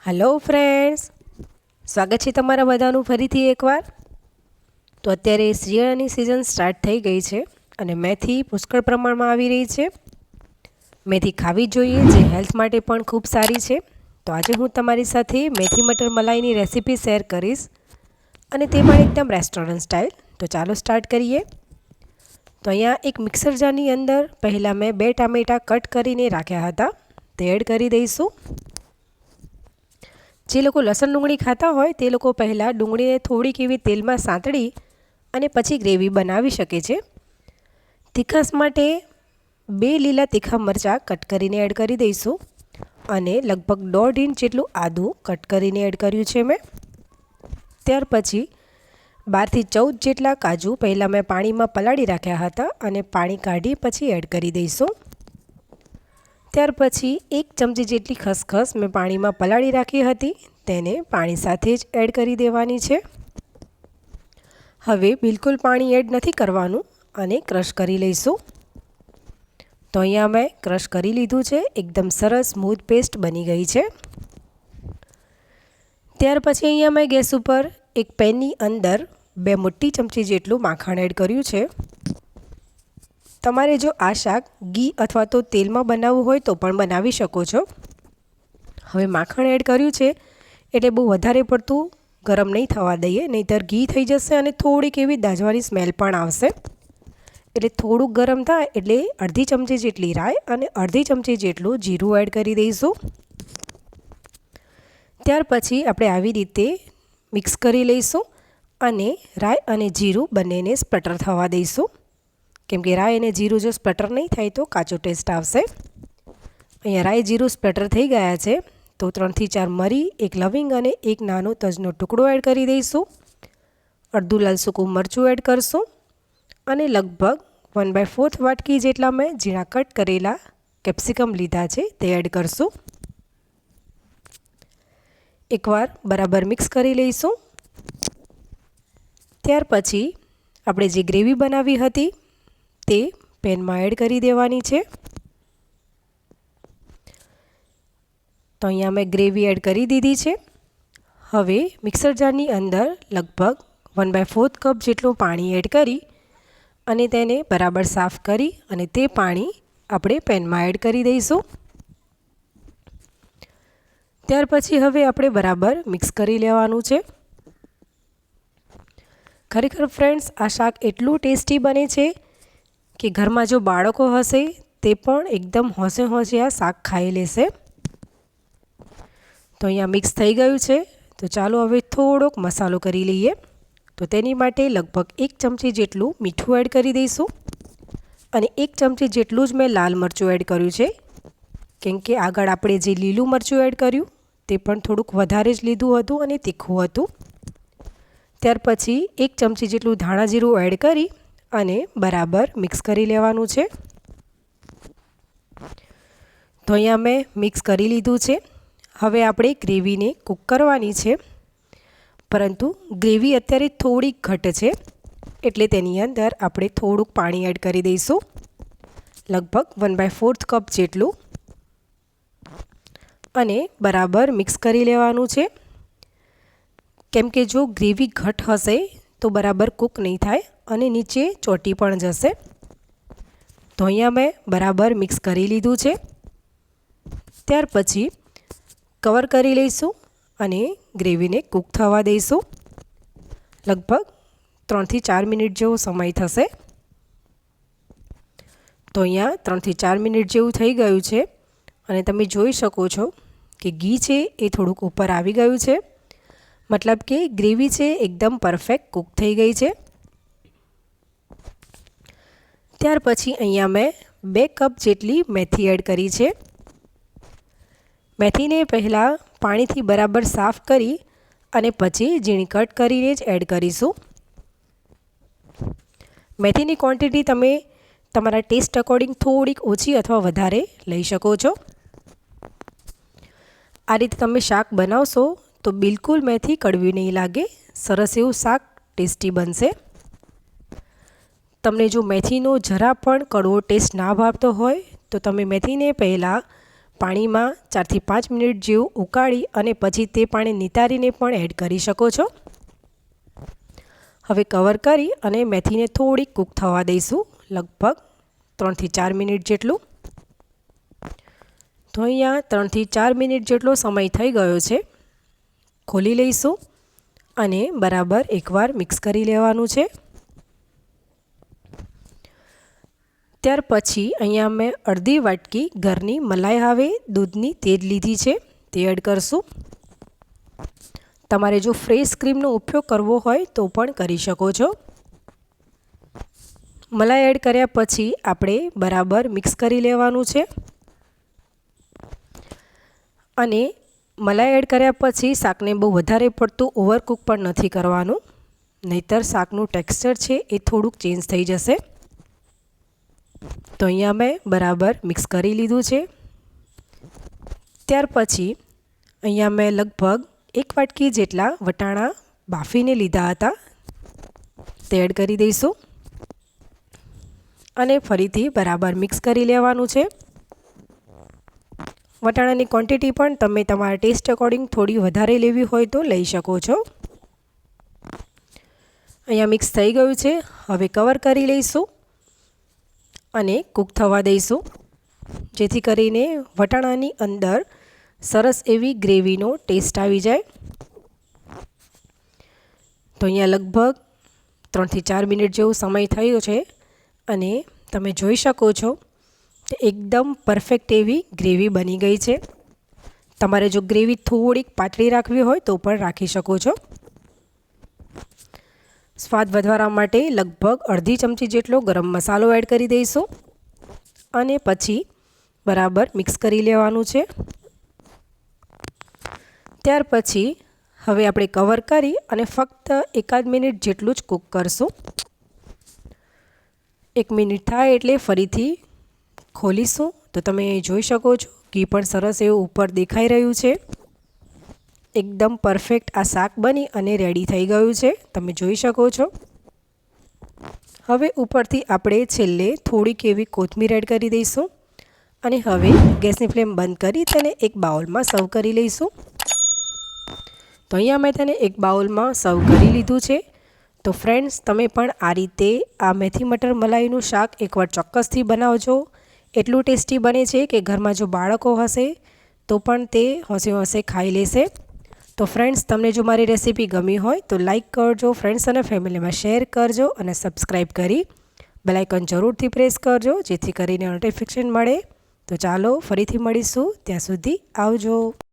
Hello friends, સ્વાગત છે તમારા બધાનું ફરીથી એકવાર. તો અત્યારે શિયાળાની સિઝન સ્ટાર્ટ થઈ ગઈ છે અને મેથી પુષ્કળ પ્રમાણમાં આવી રહી છે. મેથી ખાવી જોઈએ, જે હેલ્થ માટે પણ ખૂબ સારી છે. તો આજે હું તમારી સાથે મેથી મટર મલાઈની રેસીપી શેર કરીશ અને તે પણ એકદમ રેસ્ટોરન્ટ સ્ટાઇલ. તો ચાલો સ્ટાર્ટ કરીએ. તો અહીંયા એક મિક્સર જારની અંદર પહેલાં મેં 2 ટામેટાં કટ કરીને રાખ્યા હતા, તે એડ કરી દઈશું. જે લોકો લસણ ડુંગળી ખાતા હોય તે લોકો પહેલાં ડુંગળીને થોડીક એવી તેલમાં સાંતળી અને પછી ગ્રેવી બનાવી શકે છે. તીખાશ માટે 2 લીલા તીખા મરચાં કટ કરીને એડ કરી દઈશું અને લગભગ 1.5 ઇંચ જેટલું આદું કટ કરીને એડ કર્યું છે મેં. ત્યાર પછી 12 થી 14 જેટલા કાજુ પહેલાં મેં પાણીમાં પલાળી રાખ્યા હતા અને પાણી કાઢી પછી એડ કરી દઈશું. ત્યાર પછી 1 ચમચી જેટલી ખસખસ મેં પાણીમાં પલાળી રાખી હતી, તેને પાણી સાથે જ એડ કરી દેવાની છે. હવે બિલકુલ પાણી એડ નથી કરવાનું અને ક્રશ કરી લઈશું. તો અહીંયા મેં ક્રશ કરી લીધું છે, એકદમ સરસ સ્મૂથ પેસ્ટ બની ગઈ છે. ત્યાર પછી અહીંયા મેં ગેસ ઉપર એક પેનની અંદર 2 મોટી ચમચી જેટલું માખણ એડ કર્યું છે. તમારે જો આ શાક ઘી અથવા તો તેલમાં બનાવવું હોય તો પણ બનાવી શકો છો. હવે માખણ એડ કર્યું છે એટલે બહુ વધારે પડતું ગરમ નહીં થવા દઈએ, નહીંતર ઘી થઈ જશે અને થોડીક એવી દાજવાની સ્મેલ પણ આવશે. એટલે થોડુંક ગરમ થાય એટલે અડધી ચમચી જેટલી રાઈ અને અડધી ચમચી જેટલું જીરું એડ કરી દઈશું. ત્યાર પછી આપણે આવી રીતે મિક્સ કરી લઈશું અને રાઈ અને જીરું બંનેને સ્પ્લટર થવા દઈશું. કેમ કે રાઈ અને જીરું જો સ્પ્લટર નહીં થાય તો કાચો ટેસ્ટ આવશે. અહીંયા રાઈ જીરું સ્પ્લટર થઈ ગયા છે તો 3 થી 4 મરી, 1 લવિંગ અને 1 નાનો તજનો ટુકડો એડ કરી દઈશું. અડધું લાલ સૂકું મરચું એડ કરશું અને લગભગ 1/4 વાટકી જેટલા મેં ઝીણા કટ કરેલા કેપ્સિકમ લીધા છે તે એડ કરશું. એકવાર બરાબર મિક્સ કરી લઈશું. ત્યાર પછી આપણે જે ગ્રેવી બનાવી હતી તે પેનમાં એડ કરી દેવાની છે. તો અહીંયા મેં ગ્રેવી એડ કરી દીધી છે. હવે મિક્સર જારની અંદર લગભગ 1/4 કપ જેટલું પાણી એડ કરી અને તેને બરાબર સાફ કરી અને તે પાણી આપણે પેનમાં એડ કરી દઈશું. ત્યાર પછી હવે આપણે બરાબર મિક્સ કરી લેવાનું છે. ખરેખર ફ્રેન્ડ્સ, આ શાક એટલું ટેસ્ટી બને છે કે ઘરમાં જો બાળકો હશે તે પણ એકદમ હોંશે હોંશે આ શાક ખાઈ લેશે. તો અહીંયા મિક્સ થઈ ગયું છે. તો ચાલો હવે થોડોક મસાલો કરી લઈએ. તો તેની માટે લગભગ 1 ચમચી જેટલું મીઠું એડ કરી દઈશું અને 1 ચમચી જેટલું જ મેં લાલ મરચું એડ કર્યું છે. કેમ કે આગળ આપણે જે લીલું મરચું એડ કર્યું તે પણ થોડુંક વધારે જ લીધું હતું અને તીખું હતું. ત્યાર પછી 1 ચમચી જેટલું ધાણા જીરું એડ કરી અને બરાબર મિક્સ કરી લેવાનું છે. તો અહીંયા મેં મિક્સ કરી લીધું છે. હવે આપણે ગ્રેવીને કૂક કરવાની છે, પરંતુ ગ્રેવી અત્યારે થોડીક ઘટ છે એટલે તેની અંદર આપણે થોડુંક પાણી એડ કરી દઈશું, લગભગ 1/4 કપ જેટલું, અને બરાબર મિક્સ કરી લેવાનું છે. કેમ કે જો ગ્રેવી ઘટ હશે તો બરાબર કૂક નહીં થાય અને નીચે ચોટી પણ જશે. તો અહીંયા મેં બરાબર મિક્સ કરી લીધું છે. ત્યાર પછી કવર કરી લઈશું અને ગ્રેવીને કૂક થવા દઈશું. લગભગ 3 થી 4 મિનિટ જેવો સમય થશે. તો અહીંયા 3 થી 4 મિનિટ જેવું થઈ ગયું છે અને તમે જોઈ શકો છો કે ઘી છે એ થોડુંક ઉપર આવી ગયું છે. મતલબ કે ગ્રેવી છે એકદમ પરફેક્ટ કૂક થઈ ગઈ છે. ત્યાર પછી અહીંયા મેં 2 કપ જેટલી મેથી એડ કરી છે. મેથીને પહેલાં પાણીથી બરાબર સાફ કરી અને પછી ઝીણી કટ કરીને જ એડ કરીશું. મેથીની ક્વોન્ટિટી તમે તમારા ટેસ્ટ અકોર્ડિંગ થોડીક ઓછી અથવા વધારે લઈ શકો છો. આ રીતે તમે શાક બનાવશો તો બિલકુલ મેથી કડવી નહીં લાગે, સરસ એવું શાક ટેસ્ટી બનશે. તમને જો મેથીનો જરા પણ કડવો ટેસ્ટ ના ભાવતો હોય તો તમે મેથીને પહેલાં પાણીમાં 4 થી 5 મિનિટ જેવું ઉકાળી અને પછી તે પાણી નિતારીને પણ એડ કરી શકો છો. હવે કવર કરી અને મેથીને થોડી કૂક થવા દઈશું, લગભગ 3 થી 4 મિનિટ જેટલું. તો અહીંયા 3 થી 4 મિનિટ જેટલો સમય થઈ ગયો છે. ખોલી લઈશું અને બરાબર એકવાર મિક્સ કરી લેવાનું છે. ત્યાર પછી અહીંયા મેં અડધી વાટકી ઘરની મલાઈ આવે દૂધની તે જ લીધી છે, તે એડ કરશું. તમારે જો ફ્રેશ ક્રીમનો ઉપયોગ કરવો હોય તો પણ કરી શકો છો. મલાઈ એડ કર્યા પછી આપણે બરાબર મિક્સ કરી લેવાનું છે. અને મલાઈ એડ કર્યા પછી શાકને બહુ વધારે પડતું ઓવરકુક પણ નથી કરવાનું, નહીંતર શાકનું ટેક્સચર છે એ થોડુંક ચેન્જ થઈ જશે. તો અહીંયા મેં બરાબર મિક્સ કરી લીધું છે. ત્યાર પછી અહીંયા મેં લગભગ 1 વાટકી જેટલા વટાણા બાફીને લીધા હતા, તે એડ કરી દઈશું અને ફરીથી બરાબર મિક્સ કરી લેવાનું છે. વટાણાની ક્વોન્ટિટી પણ તમે તમારા ટેસ્ટ અકોર્ડિંગ થોડી વધારે લેવી હોય તો લઈ શકો છો. અહીંયા મિક્સ થઈ ગયું છે. હવે કવર કરી લઈશું અને કૂક થવા દઈશું, જેથી કરીને વટાણાની અંદર સરસ એવી ગ્રેવીનો ટેસ્ટ આવી જાય. તો અહીંયા લગભગ 3 થી 4 મિનિટ જેવો સમય થયો છે અને તમે જોઈ શકો છો કે એકદમ પરફેક્ટ એવી ગ્રેવી બની ગઈ છે. તમારે જો ગ્રેવી થોડીક પાતળી રાખવી હોય તો પણ રાખી શકો છો. સ્વાદ વધારવા માટે લગભગ અડધી ચમચી જેટલો ગરમ મસાલો એડ કરી દઈશું અને પછી બરાબર મિક્સ કરી લેવાનું છે. ત્યાર પછી હવે આપણે કવર કરી અને ફક્ત 1 મિનિટ જેટલું જ કૂક કરશું. 1 મિનિટ થાય એટલે ફરીથી ખોલીશું તો તમે જોઈ શકો છો ઘી પણ સરસ એવું ઉપર દેખાઈ રહ્યું છે. એકદમ પરફેક્ટ આ શાક બની અને રેડી થઈ ગયું છે, તમે જોઈ શકો છો. હવે ઉપરથી આપણે છેલ્લે થોડીક એવી કોથમીર એડ કરી દઈશું અને હવે ગેસની ફ્લેમ બંધ કરી તેને એક બાઉલમાં સર્વ કરી લઈશું. તો અહીંયા મેં તેને એક બાઉલમાં સર્વ કરી લીધું છે. તો ફ્રેન્ડ્સ, તમે પણ આ રીતે આ મેથી મટર મલાઈનું શાક એકવાર ચોક્કસથી બનાવજો. એટલું ટેસ્ટી બને છે કે ઘરમાં જો બાળકો હશે તો પણ તે હોંશે હોંશે ખાઈ લેશે. તો ફ્રેન્ડ્સ, તમને જો મારી રેસીપી ગમી હોય તો લાઈક કરજો, ફ્રેન્ડ્સ અને ફેમિલીમાં શેર કરજો અને સબસ્ક્રાઈબ કરી બેલ આઇકન જરૂરથી પ્રેસ કરજો, જેથી કરીને નોટિફિકેશન મળે. તો ચાલો ફરીથી મળીશું, ત્યાં સુધી આવજો.